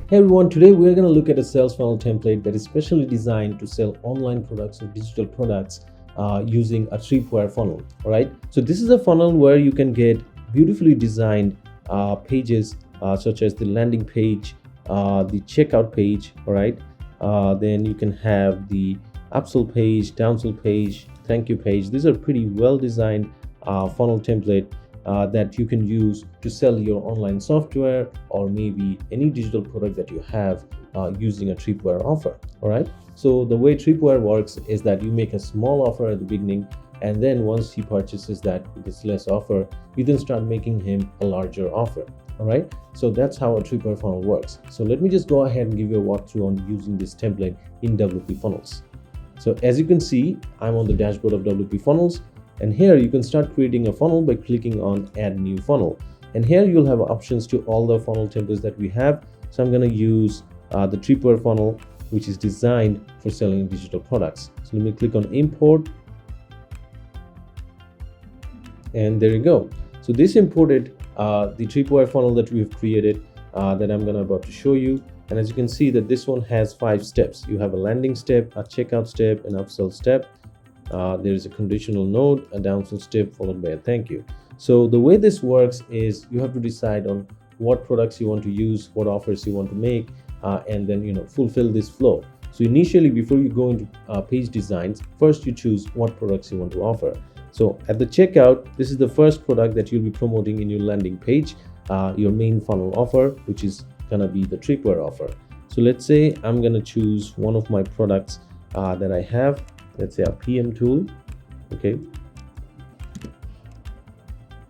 Hey everyone, today we're going to look at a sales funnel template that is specially designed to sell online products or digital products using a Tripwire funnel. All right, so this is a funnel where you can get beautifully designed pages such as the landing page, the checkout page. All right, then you can have the upsell page, downsell page, thank you page. These are pretty well designed funnel template that you can use to sell your online software or maybe any digital product that you have using a Tripwire offer. All right, so the way Tripwire works is that you make a small offer at the beginning, and then once he purchases that with this less offer, you then start making him a larger offer. All right, so that's how a Tripwire funnel works. So let me just go ahead and give you a walkthrough on using this template in WPFunnels. So as you can see, I'm on the dashboard of WPFunnels. And here you can start creating a funnel by clicking on add new funnel. And here you'll have options to all the funnel templates that we have. So I'm going to use the Tripwire funnel, which is designed for selling digital products. So let me click on import. And there you go. So this imported the Tripwire funnel that we have created that I'm about to show you. And as you can see that this one has 5 steps. You have a landing step, a checkout step, an upsell step. There is a conditional note, a downsell step followed by a thank you. So the way this works is you have to decide on what products you want to use, what offers you want to make, and then fulfill this flow. So initially, before you go into page designs, first you choose what products you want to offer. So at the checkout, this is the first product that you'll be promoting in your landing page, your main funnel offer, which is gonna be the Tripwire offer. So let's say I'm gonna choose one of my products that I have. Let's say a PM tool. Okay,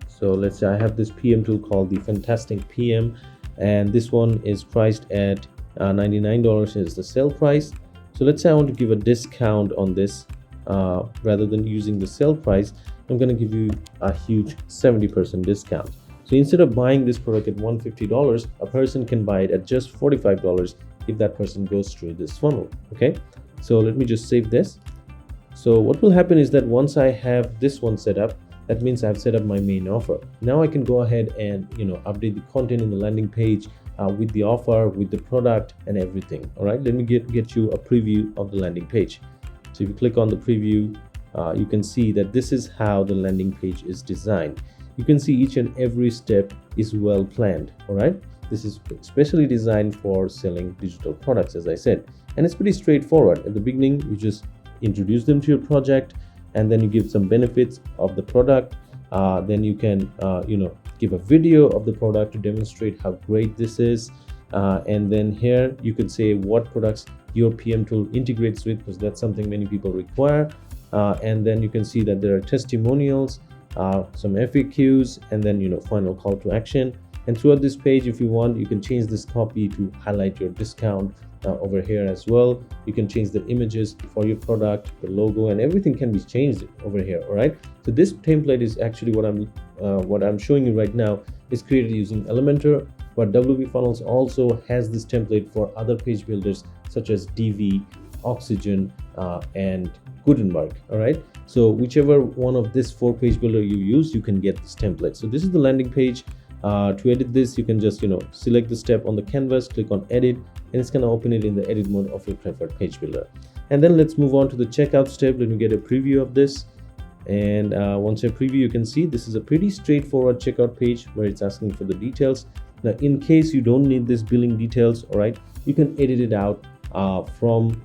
so let's say I have this PM tool called the Fantastic PM, and this one is priced at $99 is the sale price. So let's say I want to give a discount on this. Rather than using the sale price, I'm going to give you a huge 70% discount. So instead of buying this product at $150, a person can buy it at just $45 if that person goes through this funnel. Okay, so let me just save this. So what will happen is that once I have this one set up, that means I've set up my main offer. Now I can go ahead and update the content in the landing page with the offer, with the product and everything. All right, let me get you a preview of the landing page. So if you click on the preview, you can see that this is how the landing page is designed. You can see each and every step is well planned. All right, this is specially designed for selling digital products, as I said, and it's pretty straightforward. At the beginning, you just introduce them to your project, and then you give some benefits of the product. Then you can give a video of the product to demonstrate how great this is, and then here you could say what products your PM tool integrates with, because that's something many people require. And then you can see that there are testimonials, some FAQs, and then final call to action. And throughout this page, if you want, you can change this copy to highlight your discount over here as well. You can change the images for your product, the logo, and everything can be changed over here. All right, so this template is actually what I'm showing you right now is created using Elementor, but WPFunnels also has this template for other page builders such as DV, Oxygen, and Gutenberg. All right, so whichever one of this 4 page builder you use, you can get this template. So this is the landing page. To edit this, you can just select the step on the canvas, click on edit, and it's going to open it in the edit mode of your preferred page builder. And then let's move on to the checkout step. Let me get a preview of this. And once I preview, you can see this is a pretty straightforward checkout page where it's asking for the details. Now, in case you don't need this billing details, all right, you can edit it out from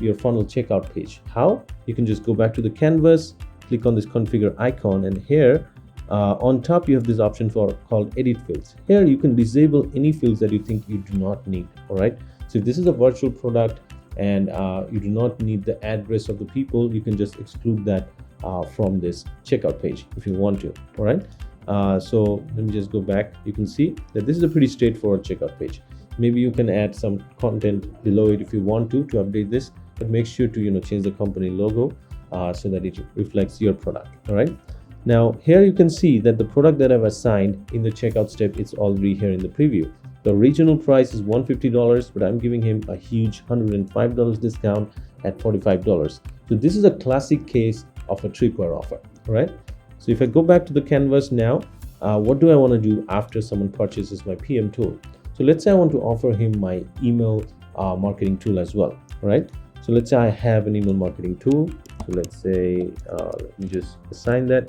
your funnel checkout page. How? You can just go back to the canvas, click on this configure icon, and here on top you have this option called edit fields. Here you can disable any fields that you think you do not need. All right, so if this is a virtual product and you do not need the address of the people, you can just exclude that from this checkout page if you want to. All right, so let me just go back. You can see that this is a pretty straightforward checkout page. Maybe you can add some content below it if you want to update this, but make sure to change the company logo so that it reflects your product. All right, now here you can see that the product that I've assigned in the checkout step is already here in the preview. The original price is $150, but I'm giving him a huge $105 discount at $45. So this is a classic case of a Tripwire offer. All right, so if I go back to the canvas now, what do I want to do after someone purchases my PM tool? So let's say I want to offer him my email marketing tool as well. All right, so let's say I have an email marketing tool. So let's say let me just assign that.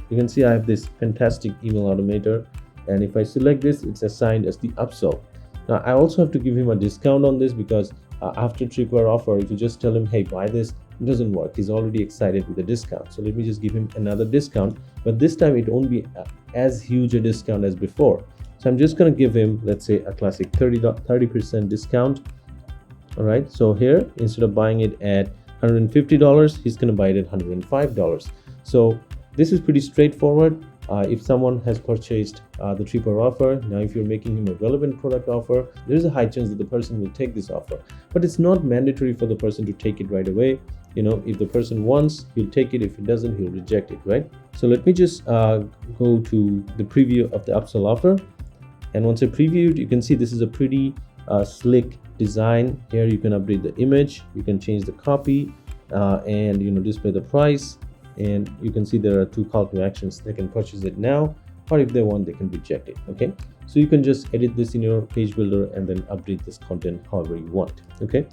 You can see I have this fantastic email automator, and if I select this, it's assigned as the upsell. Now I also have to give him a discount on this, because after Tripwire Offer, if you just tell him, hey, buy this, it doesn't work. He's already excited with the discount. So let me just give him another discount, but this time it won't be as huge a discount as before. So I'm just going to give him, let's say, a classic 30% discount. All right, so here, instead of buying it at $150, he's going to buy it at $105. So this is pretty straightforward. If someone has purchased the Tripwire Offer, now if you're making him a relevant product offer, there's a high chance that the person will take this offer. But it's not mandatory for the person to take it right away. You know, if the person wants, he'll take it. If he doesn't, he'll reject it, right? So let me just go to the preview of the Upsell Offer. And once I previewed, you can see this is a pretty slick design. Here you can update the image, you can change the copy, and display the price. And you can see there are two call to actions. They can purchase it now, or if they want, they can reject it. Okay, so you can just edit this in your page builder and then update this content however you want. Okay,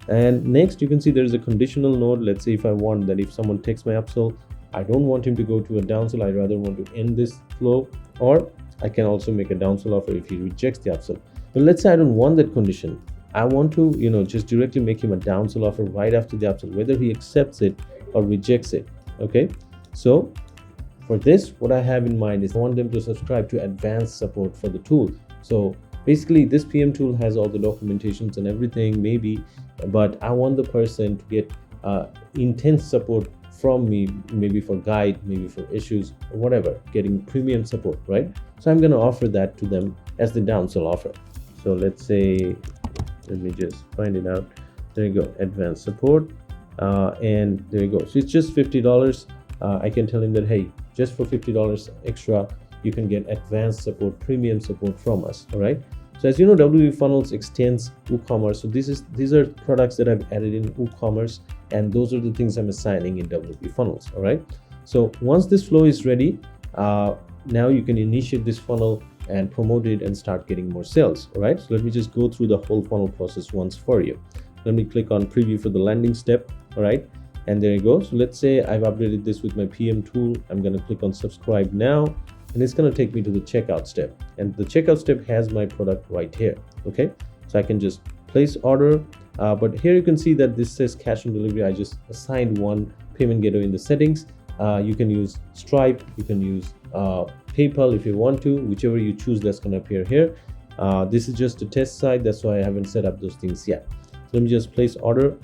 and next you can see there is a conditional node. Let's say if I want that if someone takes my upsell, I don't want him to go to a downsell, I rather want to end this flow, or I can also make a downsell offer if he rejects the upsell. But let's say I don't want that condition. I want to just directly make him a downsell offer right after the upsell, whether he accepts it or rejects it. Okay, so for this, what I have in mind is I want them to subscribe to advanced support for the tool. So basically this PM tool has all the documentations and everything, maybe, but I want the person to get intense support from me, maybe for guide, maybe for issues or whatever, getting premium support, right? So I'm going to offer that to them as the downsell offer. So let's say, let me just find it out. There you go, advanced support. And there you go. So it's just $50. I can tell him that, hey, just for $50 extra, you can get advanced support, premium support from us. All right. So as you know, WPFunnels extends WooCommerce. So these are products that I've added in WooCommerce, and those are the things I'm assigning in WPFunnels. All right. So once this flow is ready, now you can initiate this funnel and promote it and start getting more sales. All right. So let me just go through the whole funnel process once for you. Let me click on preview for the landing step. All right, and there you go. So let's say I've updated this with my PM tool. I'm going to click on subscribe now, and it's going to take me to the checkout step, and the checkout step has my product right here. Okay, so I can just place order, but here you can see that this says cash on delivery. I just assigned one payment gateway in the settings. You can use Stripe, you can use PayPal if you want to, whichever you choose, that's going to appear here. This is just a test site, that's why I haven't set up those things yet. So let me just place order.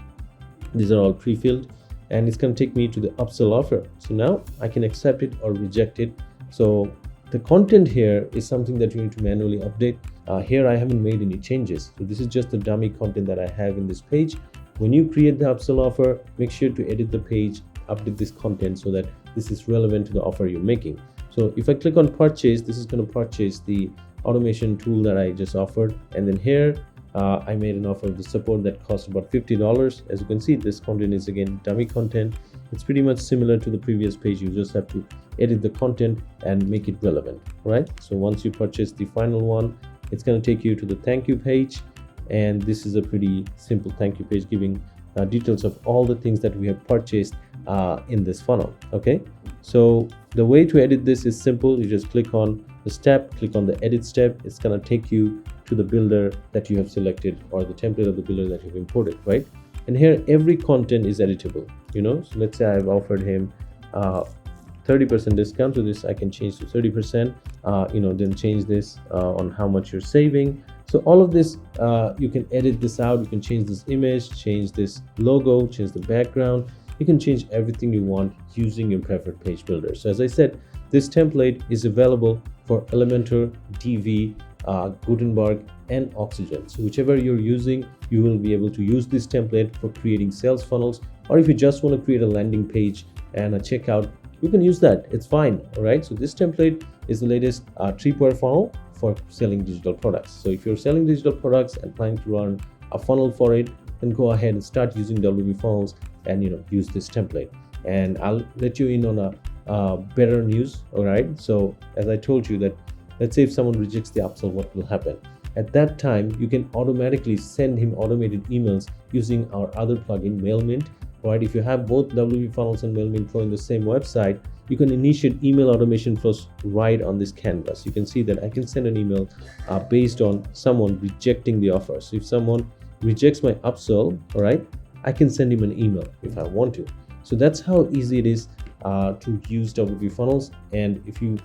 These are all pre-filled, and it's going to take me to the upsell offer. So now I can accept it or reject it. So the content here is something that you need to manually update. Here I haven't made any changes. So this is just the dummy content that I have in this page. When you create the upsell offer, make sure to edit the page, update this content so that this is relevant to the offer you're making. So if I click on purchase, this is going to purchase the automation tool that I just offered. And then here, I made an offer of the support that costs about $50. As you can see, this content is again dummy content. It's pretty much similar to the previous page. You just have to edit the content and make it relevant. All right. So once you purchase the final one, it's going to take you to the thank you page. And this is a pretty simple thank you page giving details of all the things that we have purchased in this funnel. Okay. So the way to edit this is simple. You just click on the step, click on the edit step. It's going to take you to the builder that you have selected, or the template of the builder that you've imported, right? And here every content is editable. So let's say I've offered him 30% discount. So this I can change to 30%, then change this on how much you're saving. So all of this, you can edit this out. You can change this image, change this logo, change the background. You can change everything you want using your preferred page builder. So as I said, this template is available for Elementor, DV, Gutenberg, and Oxygen. So whichever you're using, you will be able to use this template for creating sales funnels, or if you just want to create a landing page and a checkout, you can use that. It's fine. All right. So this template is the latest Tripwire funnel for selling digital products. So if you're selling digital products and planning to run a funnel for it, then go ahead and start using WPFunnels and use this template. And I'll let you in on a better news. All right. So as I told you that, let's say if someone rejects the upsell, what will happen? At that time, you can automatically send him automated emails using our other plugin, Mailmint. Right? If you have both WPFunnels and Mailmint Pro in the same website, you can initiate email automation flows right on this canvas. You can see that I can send an email based on someone rejecting the offer. So if someone rejects my upsell, all right, I can send him an email if I want to. So that's how easy it is to use WPFunnels. And if you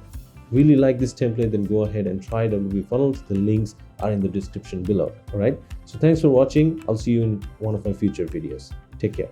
really like this template, then go ahead and try WPFunnels. The links are in the description below. All right. So thanks for watching. I'll see you in one of my future videos. Take care.